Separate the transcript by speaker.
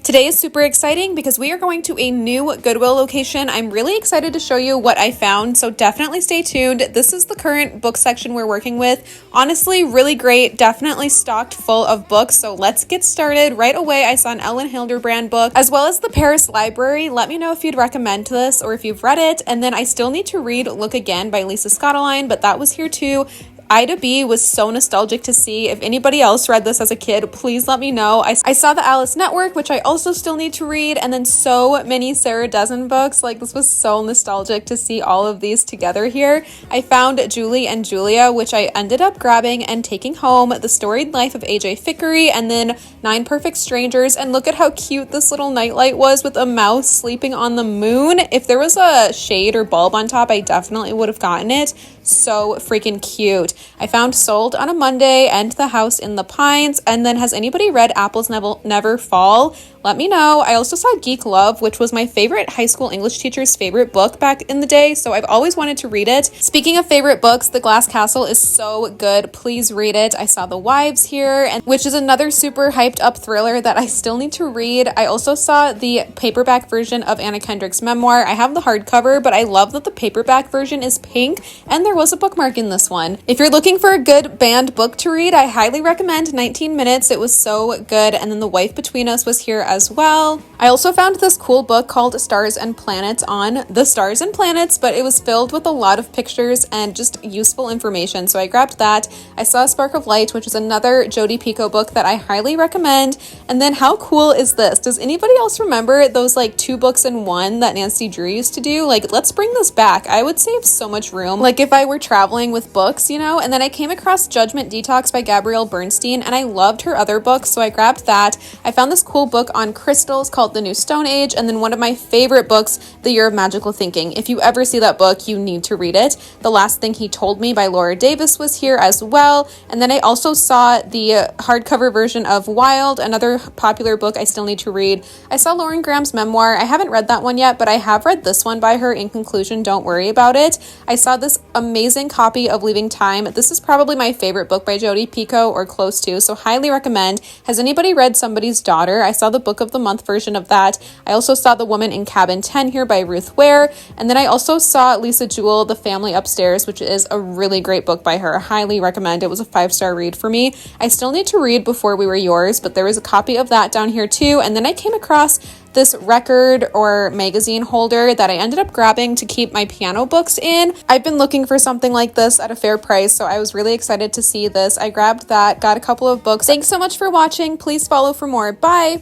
Speaker 1: Today is super exciting because we are going to a new Goodwill location. I'm really excited to show you what I found, so definitely stay tuned. This is the current book section we're working with. Honestly, really great, definitely stocked full of books, so let's get started. Right away, I saw an Ellen Hilderbrand book, as well as the Paris Library. Let me know if you'd recommend this or if you've read it. And then I still need to read Look Again by Lisa Scottoline, but that was here too. Ida B was so nostalgic to see. If anybody else read this as a kid, please let me know. I saw the Alice Network, which I also still need to read, and then so many Sarah Dessen books. Like, this was so nostalgic to see all of these together here. I found Julie and Julia, which I ended up grabbing and taking home, The Storied Life of A.J. Fickery, and then Nine Perfect Strangers. And look at how cute this little nightlight was with a mouse sleeping on the moon. If there was a shade or bulb on top, I definitely would have gotten it. So freaking cute. I found Sold on a Monday and The House in the Pines. And then, has anybody read Apples Never Fall? Let me know. I also saw Geek Love, which was my favorite high school English teacher's favorite book back in the day, so I've always wanted to read it. Speaking of favorite books, The Glass Castle is so good. Please read it. I saw The Wives here, which is another super hyped up thriller that I still need to read. I also saw the paperback version of Anna Kendrick's memoir. I have the hardcover, but I love that the paperback version is pink, and there was a bookmark in this one. If you're looking for a good banned book to read, I highly recommend 19 Minutes. It was so good. And then The Wife Between Us was here as well. I also found this cool book called Stars and Planets on the Stars and Planets, but it was filled with a lot of pictures and just useful information, so I grabbed that. I saw Spark of Light, which is another Jodi Picoult book that I highly recommend. And then, how cool is this? Does anybody else remember those like 2 books in 1 that Nancy Drew used to do? Like, let's bring this back. I would save so much room, like if I were traveling with books, you know? And then I came across Judgment Detox by Gabrielle Bernstein, and I loved her other books, so I grabbed that. I found this cool book on crystals called The New Stone Age, and then one of my favorite books, The Year of Magical Thinking. If you ever see that book, you need to read it. The Last Thing He Told Me by Laura Davis was here as well. And then I also saw the hardcover version of Wild, another popular book I still need to read. I saw Lauren Graham's memoir. I haven't read that one yet, but I have read this one by her, In Conclusion, Don't Worry About It. I saw this amazing copy of Leaving Time. This is probably my favorite book by Jodi Picoult, or close to, so highly recommend. Has anybody read Somebody's Daughter? I saw the Book of the Month version of that. I also saw The Woman in Cabin 10 here by Ruth Ware. And then I also saw Lisa Jewell, The Family Upstairs, which is a really great book by her. Highly recommend. It was a 5-star read for me. I still need to read Before We Were Yours, but there was a copy of that down here too. And then I came across this record or magazine holder that I ended up grabbing to keep my piano books in. I've been looking for something like this at a fair price, so I was really excited to see this. I grabbed that, got a couple of books. Thanks so much for watching. Please follow for more. Bye!